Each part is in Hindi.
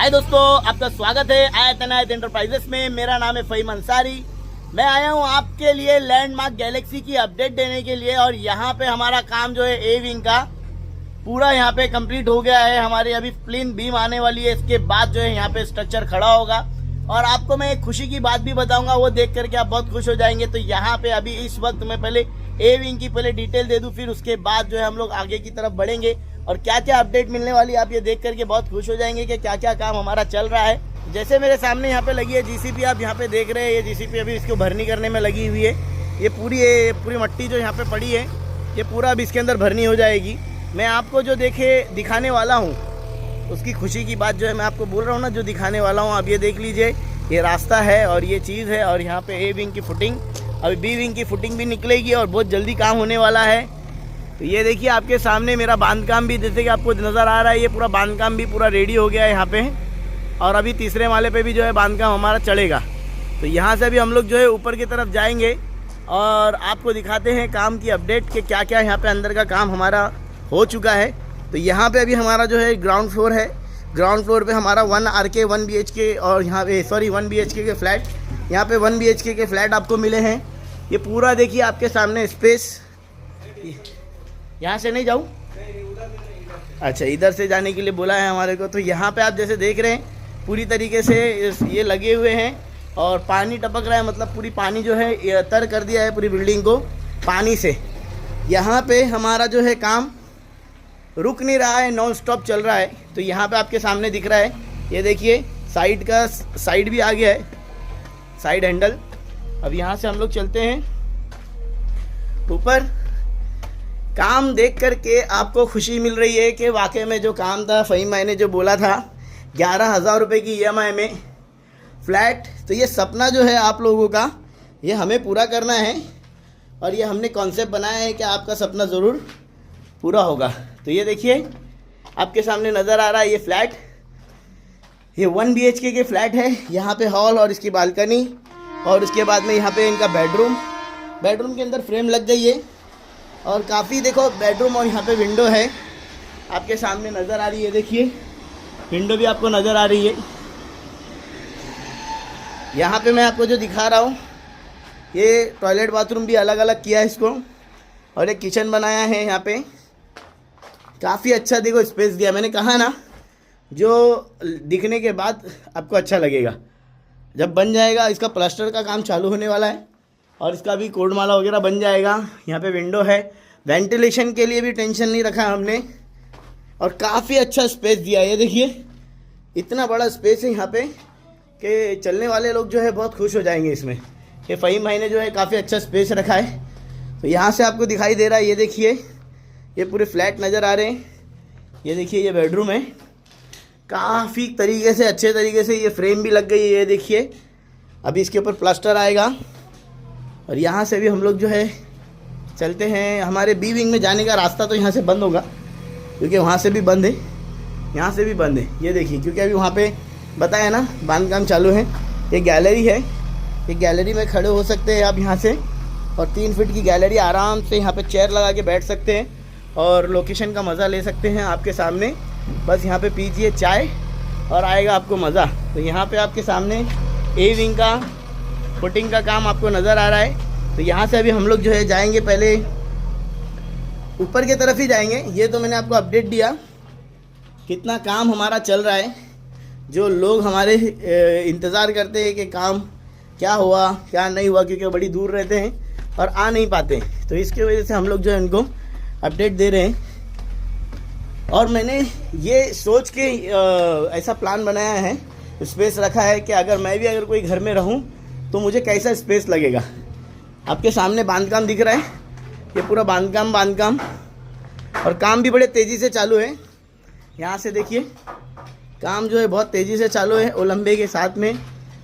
हाय दोस्तों, आपका स्वागत है आयत अनायत एंटरप्राइजेस में। मेरा नाम है फ़हीम अंसारी। मैं आया हूँ आपके लिए लैंडमार्क गैलेक्सी की अपडेट देने के लिए। और यहाँ पे हमारा काम जो है ए विंग का पूरा यहाँ पे कंप्लीट हो गया है। हमारी अभी प्लेन बीम आने वाली है, इसके बाद जो है यहाँ पे स्ट्रक्चर खड़ा होगा। और आपको मैं एक खुशी की बात भी बताऊंगा, वो देख करके आप बहुत खुश हो जाएंगे। तो यहाँ पे अभी इस वक्त मैं पहले ए विंग की पहले डिटेल दे दूँ, फिर उसके बाद जो है हम लोग आगे की तरफ बढ़ेंगे और क्या क्या अपडेट मिलने वाली है आप ये देख करके बहुत खुश हो जाएंगे कि क्या क्या काम हमारा चल रहा है। जैसे मेरे सामने यहाँ पे लगी है जीसीपी, आप यहाँ पे देख रहे हैं। ये जीसीपी अभी इसको भरनी करने में लगी हुई है। ये पूरी मट्टी जो यहाँ पे पड़ी है, ये पूरा अभी इसके अंदर भरनी हो जाएगी। मैं आपको जो दिखाने वाला हूँ, उसकी खुशी की बात जो है मैं आपको बोल रहा हूँ ना, जो दिखाने वाला हूँ आप ये देख लीजिए। ये रास्ता है और ये चीज़ है, और यहाँ पे ए विंग की फुटिंग, अभी बी विंग की फुटिंग भी निकलेगी और बहुत जल्दी काम होने वाला है। तो ये देखिए आपके सामने मेरा बांधकाम भी, जैसे कि आपको नज़र आ रहा है, ये पूरा बांधकाम भी पूरा रेडी हो गया है यहाँ पे। और अभी तीसरे माले पे भी जो है बांधकाम हमारा चलेगा। तो यहाँ से अभी हम लोग जो है ऊपर की तरफ जाएंगे और आपको दिखाते हैं काम की अपडेट कि क्या क्या यहाँ पे अंदर का काम हमारा हो चुका है। तो यहाँ पे अभी हमारा जो है ग्राउंड फ्लोर है। ग्राउंड फ्लोर पे हमारा 1 RK 1 BHK और यहाँ पे 1 BHK के फ्लैट, यहाँ पे 1 BHK के फ्लैट आपको मिले हैं। ये पूरा देखिए आपके सामने स्पेस। यहाँ से नहीं जाऊँ, अच्छा इधर से जाने के लिए बोला है हमारे को। तो यहाँ पे आप जैसे देख रहे हैं पूरी तरीके से ये लगे हुए हैं और पानी टपक रहा है, मतलब पूरी पानी जो है ये तर कर दिया है पूरी बिल्डिंग को पानी से। यहाँ पे हमारा जो है काम रुक नहीं रहा है, नॉन स्टॉप चल रहा है। तो यहाँ पे आपके सामने दिख रहा है, ये देखिए साइड भी आ गया है, साइड हैंडल। अब यहाँ से हम लोग चलते हैं ऊपर। काम देख करके आपको खुशी मिल रही है कि वाकई में जो काम था, फ़हीम भाई ने जो बोला था 11,000 रुपये की EMI में फ्लैट, तो ये सपना जो है आप लोगों का, ये हमें पूरा करना है। और ये हमने कॉन्सेप्ट बनाया है कि आपका सपना ज़रूर पूरा होगा। तो ये देखिए आपके सामने नज़र आ रहा है ये फ्लैट, ये 1 BHK के फ्लैट है। यहाँ पे हॉल और इसकी बालकनी, और उसके बाद में यहाँ पे इनका बेडरूम के अंदर फ्रेम लग गई है। और काफ़ी देखो बेडरूम, और यहाँ पे विंडो है आपके सामने नज़र आ रही है। देखिए विंडो भी आपको नज़र आ रही है। यहाँ पे मैं आपको जो दिखा रहा हूँ, ये टॉयलेट बाथरूम भी अलग अलग किया है इसको, और एक किचन बनाया है यहाँ पे। काफ़ी अच्छा देखो स्पेस दिया। मैंने कहा ना, जो दिखने के बाद आपको अच्छा लगेगा। जब बन जाएगा, इसका प्लास्टर का काम चालू होने वाला है और इसका भी कोडमाला वगैरह बन जाएगा। यहाँ पे विंडो है, वेंटिलेशन के लिए भी टेंशन नहीं रखा है हमने, और काफ़ी अच्छा स्पेस दिया है। ये देखिए इतना बड़ा स्पेस है यहाँ पे कि चलने वाले लोग जो है बहुत खुश हो जाएंगे इसमें। ये फ़हीम भाई ने जो है काफ़ी अच्छा स्पेस रखा है। तो यहाँ से आपको दिखाई दे रहा है, ये देखिए ये पूरे फ्लैट नज़र आ रहे हैं। ये देखिए ये बेडरूम है, काफ़ी तरीके से अच्छे तरीके से ये फ्रेम भी लग गई है। ये देखिए अभी इसके ऊपर प्लास्टर आएगा। और यहाँ से भी हम लोग जो है चलते हैं। हमारे बी विंग में जाने का रास्ता तो यहाँ से बंद होगा, क्योंकि वहाँ से भी बंद है, यहाँ से भी बंद है। ये देखिए, क्योंकि अभी वहाँ पे बताया ना बांधकाम चालू है। ये गैलरी है, ये गैलरी में खड़े हो सकते हैं आप यहाँ से, और 3 फीट की गैलरी, आराम से यहाँ पे चेयर लगा के बैठ सकते हैं और लोकेशन का मज़ा ले सकते हैं आपके सामने। बस यहाँ पे पीजिए चाय और आएगा आपको मज़ा। तो यहाँ पे आपके सामने ए विंग का फुटिंग का काम आपको नज़र आ रहा है। तो यहाँ से अभी हम लोग जो है जाएंगे, पहले ऊपर की तरफ ही जाएंगे। ये तो मैंने आपको अपडेट दिया कितना काम हमारा चल रहा है। जो लोग हमारे इंतज़ार करते हैं कि काम क्या हुआ क्या नहीं हुआ, क्योंकि बड़ी दूर रहते हैं और आ नहीं पाते, तो इसकी वजह से हम लोग जो है उनको अपडेट दे रहे हैं। और मैंने ये सोच के ऐसा प्लान बनाया है, स्पेस रखा है कि अगर कोई घर में रहूं तो मुझे कैसा स्पेस लगेगा। आपके सामने बांधकाम दिख रहा है, ये पूरा बांधकाम, और काम भी बड़े तेज़ी से चालू है। यहाँ से देखिए काम जो है बहुत तेज़ी से चालू है। ओलंबे के साथ में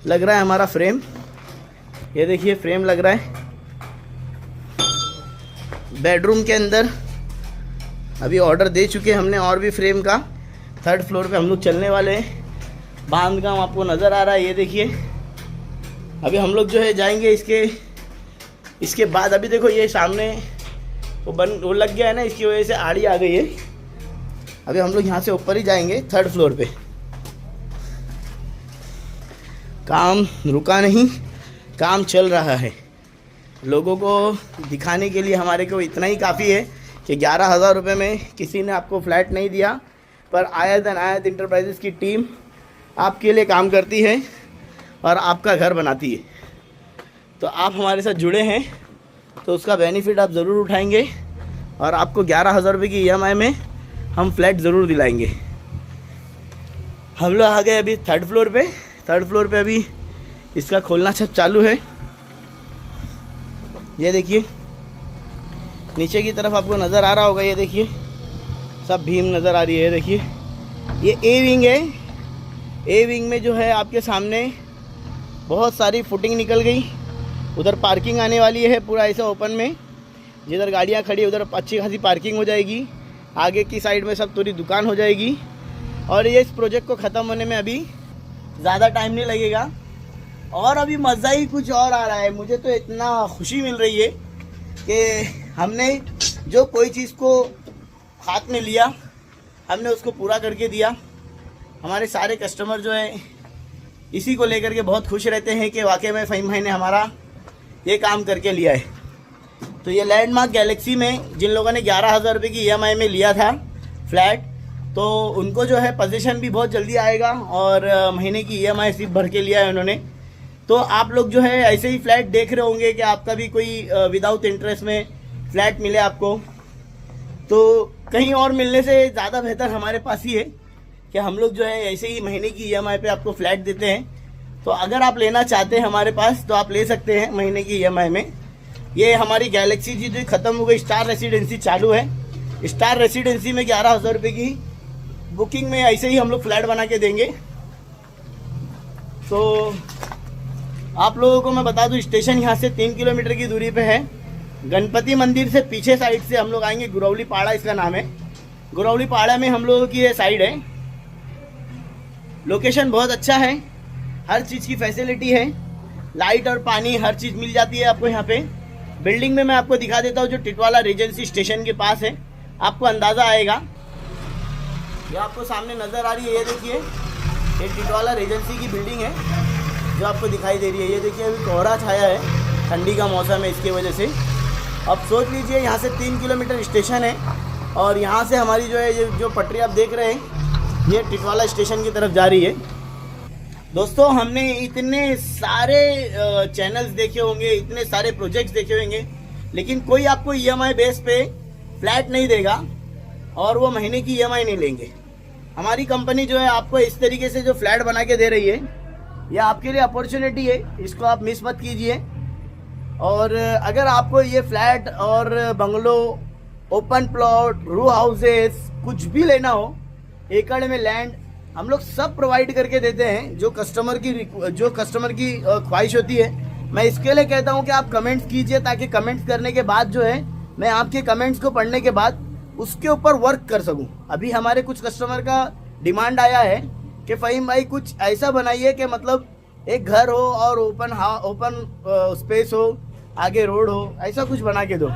लग रहा है हमारा फ्रेम, ये देखिए फ्रेम लग रहा है। बेडरूम के अंदर अभी ऑर्डर दे चुके हैं हमने, और भी फ्रेम का 3rd फ्लोर पे हम लोग चलने वाले हैं। बांधकाम आपको नज़र आ रहा है, ये देखिए। अभी हम लोग जो है जाएंगे इसके बाद। अभी देखो ये सामने वो लग गया है ना, इसकी वजह से आड़ी आ गई है। अभी हम लोग यहाँ से ऊपर ही जाएंगे 3rd फ्लोर पे। काम रुका नहीं, काम चल रहा है। लोगों को दिखाने के लिए हमारे को इतना ही काफ़ी है कि 11,000 रुपये में किसी ने आपको फ्लैट नहीं दिया, पर आयत इंटरप्राइजेज़ की टीम आपके लिए काम करती है और आपका घर बनाती है। तो आप हमारे साथ जुड़े हैं तो उसका बेनिफिट आप ज़रूर उठाएंगे और आपको 11,000 रुपये की EMI में हम फ्लैट ज़रूर दिलाएंगे। हम लोग आ गए अभी थर्ड फ्लोर पे अभी इसका खोलना सब चालू है। ये देखिए नीचे की तरफ आपको नज़र आ रहा होगा, ये देखिए सब भीम नज़र आ रही है। देखिए ये ए विंग है। ए विंग में जो है आपके सामने बहुत सारी फुटिंग निकल गई, उधर पार्किंग आने वाली है पूरा ऐसा ओपन में, जिधर गाड़ियाँ खड़ी उधर अच्छी खासी पार्किंग हो जाएगी। आगे की साइड में सब पूरी दुकान हो जाएगी और ये इस प्रोजेक्ट को ख़त्म होने में अभी ज़्यादा टाइम नहीं लगेगा। और अभी मज़ा ही कुछ और आ रहा है। मुझे तो इतना खुशी मिल रही है कि हमने जो कोई चीज़ को हाथ में लिया हमने उसको पूरा करके दिया। हमारे सारे कस्टमर जो है इसी को लेकर के बहुत खुश रहते हैं कि वाकई में फ़हीम भाई ने हमारा ये काम करके लिया है। तो ये लैंडमार्क गैलेक्सी में जिन लोगों ने 11,000 रुपये की EMI में लिया था फ्लैट, तो उनको जो है पोजीशन भी बहुत जल्दी आएगा और महीने की EMI सिर्फ भर के लिया है उन्होंने। तो आप लोग जो है ऐसे ही फ्लैट देख रहे होंगे कि आपका भी कोई विदाउट इंटरेस्ट में फ्लैट मिले आपको, तो कहीं और मिलने से ज़्यादा बेहतर हमारे पास ही है कि हम लोग जो है ऐसे ही महीने की EMI पे आपको फ्लैट देते हैं। तो अगर आप लेना चाहते हैं हमारे पास तो आप ले सकते हैं महीने की EMI में। ये हमारी गैलेक्सी जी जो ख़त्म हो गई, स्टार रेसिडेंसी चालू है। स्टार रेसिडेंसी में 11,000 रुपये की बुकिंग में ऐसे ही हम लोग फ्लैट बना के देंगे। तो आप लोगों को मैं बता दूं, स्टेशन यहाँ से 3 किलोमीटर की दूरी पे है। गणपति मंदिर से पीछे साइड से हम लोग आएंगे, गुरौली पहाड़ा इसका नाम है। गुरौली पहाड़ा में हम लोगों की ये साइड है। लोकेशन बहुत अच्छा है, हर चीज़ की फैसिलिटी है, लाइट और पानी हर चीज़ मिल जाती है आपको यहाँ पे। बिल्डिंग में मैं आपको दिखा देता हूँ जो टिटवाला रीजेंसी स्टेशन के पास है, आपको अंदाज़ा आएगा। ये आपको सामने नज़र आ रही है, ये देखिए ये टिटवाला रीजेंसी की बिल्डिंग है जो आपको दिखाई दे रही है। ये देखिए अभी कोहरा छाया है, ठंडी का मौसम है इसकी वजह से। अब सोच लीजिए यहाँ से 3 किलोमीटर स्टेशन है और यहाँ से हमारी जो है ये जो पटरी आप देख रहे हैं ये टिटवाला स्टेशन की तरफ जा रही है। दोस्तों हमने इतने सारे चैनल्स देखे होंगे, इतने सारे प्रोजेक्ट्स देखे होंगे, लेकिन कोई आपको EMI बेस पे फ्लैट नहीं देगा और वो महीने की EMI नहीं लेंगे। हमारी कंपनी जो है आपको इस तरीके से जो फ्लैट बना के दे रही है, ये आपके लिए अपॉर्चुनिटी है, इसको आप मिस मत कीजिए। और अगर आपको ये फ्लैट और बंगलो, ओपन प्लॉट, रो हाउसेस कुछ भी लेना हो, एकड़ में लैंड हम लोग सब प्रोवाइड करके देते हैं जो कस्टमर की ख्वाहिश होती है। मैं इसके लिए कहता हूं कि आप कमेंट्स कीजिए, ताकि कमेंट्स करने के बाद जो है मैं आपके कमेंट्स को पढ़ने के बाद उसके ऊपर वर्क कर सकूं। अभी हमारे कुछ कस्टमर का डिमांड आया है कि फ़हीम भाई कुछ ऐसा बनाइए कि मतलब एक घर हो और ओपन स्पेस हो, आगे रोड हो, ऐसा कुछ बना के दो।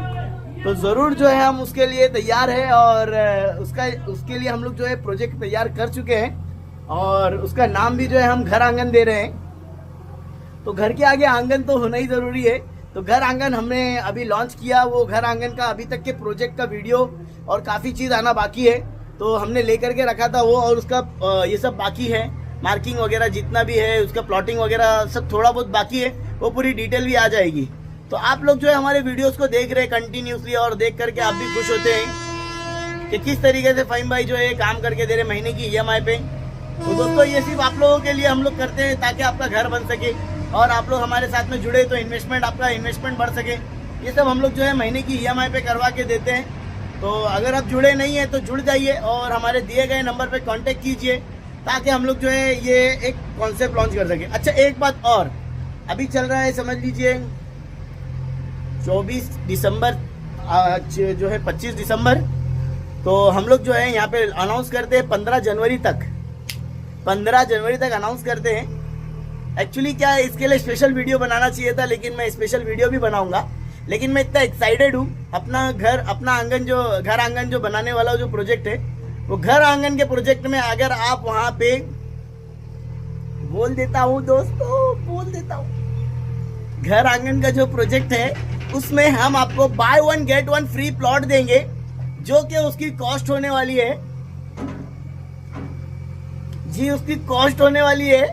तो ज़रूर जो है हम उसके लिए तैयार है और उसके लिए हम लोग जो है प्रोजेक्ट तैयार कर चुके हैं और उसका नाम भी जो है हम घर आंगन दे रहे हैं। तो घर के आगे आंगन तो होना ही ज़रूरी है। तो घर आंगन हमने अभी लॉन्च किया, वो घर आंगन का अभी तक के प्रोजेक्ट का वीडियो और काफ़ी चीज़ आना बाकी है, तो हमने लेकर के रखा था वो, और उसका ये सब बाकी है, मार्किंग वगैरह जितना भी है, उसका प्लॉटिंग वगैरह सब थोड़ा बहुत बाकी है, वो पूरी डिटेल भी आ जाएगी। तो आप लोग जो है हमारे वीडियोस को देख रहे हैं कंटिन्यूसली और देख करके आप भी खुश होते हैं कि किस तरीके से फ़हीम भाई जो है काम करके दे रहे महीने की EMI पे। तो दोस्तों ये सिर्फ आप लोगों के लिए हम लोग करते हैं ताकि आपका घर बन सके और आप लोग हमारे साथ में जुड़े तो आपका इन्वेस्टमेंट बढ़ सके। ये सब हम लोग जो है महीने की EMI पे करवा के देते हैं। तो अगर आप जुड़े नहीं हैं तो जुड़ जाइए और हमारे दिए गए नंबर पे कांटेक्ट कीजिए ताकि हम लोग जो है ये एक कॉन्सेप्ट लॉन्च कर सके। अच्छा एक बात और, अभी चल रहा है समझ लीजिए 24 दिसंबर जो है 25 दिसंबर, तो हम लोग जो है यहाँ पे अनाउंस करते हैं 15 जनवरी तक अनाउंस करते हैं। एक्चुअली क्या है, इसके लिए स्पेशल वीडियो बनाना चाहिए था, लेकिन मैं स्पेशल वीडियो भी बनाऊंगा। लेकिन मैं इतना एक्साइटेड हूँ, अपना घर आंगन जो बनाने वाला जो प्रोजेक्ट है, वो घर आंगन के प्रोजेक्ट में अगर आप वहाँ पे बोल देता हूँ दोस्तों, बोल देता हूँ, घर आंगन का जो प्रोजेक्ट है उसमें हम आपको बाय 1 गेट 1 फ्री प्लॉट देंगे, जो कि उसकी कॉस्ट होने वाली है जी, उसकी कॉस्ट होने वाली है,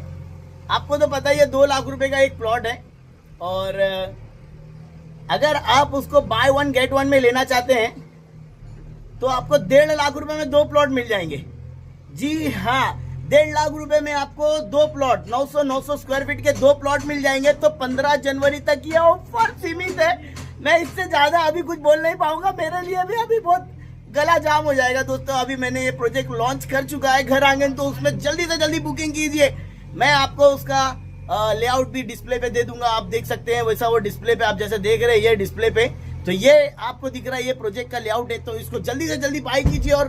आपको तो पता ही है 2 लाख रुपए का एक प्लॉट है। और अगर आप उसको बाय 1 गेट 1 में लेना चाहते हैं तो आपको 1.5 लाख रुपए में 2 प्लॉट मिल जाएंगे। जी हाँ, 1.5 लाख रुपए में आपको 2 प्लॉट 900 स्क्वायर फीट के 2 प्लॉट मिल जाएंगे। तो 15 जनवरी तक ये ऑफर सीमित है, मैं इससे ज्यादा अभी कुछ बोल नहीं पाऊंगा, मेरे लिए भी अभी बहुत गला जाम हो जाएगा दोस्तों। अभी मैंने ये प्रोजेक्ट लॉन्च कर चुका है घर आंगन, तो उसमें जल्दी से जल्दी बुकिंग कीजिए। मैं आपको उसका लेआउट भी डिस्प्ले पे दे दूंगा, आप देख सकते हैं वैसा वो डिस्प्ले पे, आप जैसे देख रहे हैं ये डिस्प्ले पे, तो ये आपको दिख रहा है ये प्रोजेक्ट का लेआउट है। तो इसको जल्दी से जल्दी बाय कीजिए और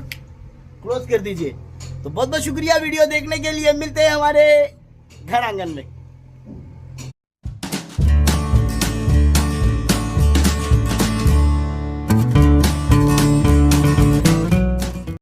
क्लोज कर दीजिए। तो बहुत बहुत शुक्रिया वीडियो देखने के लिए, मिलते हैं हमारे घर आंगन में।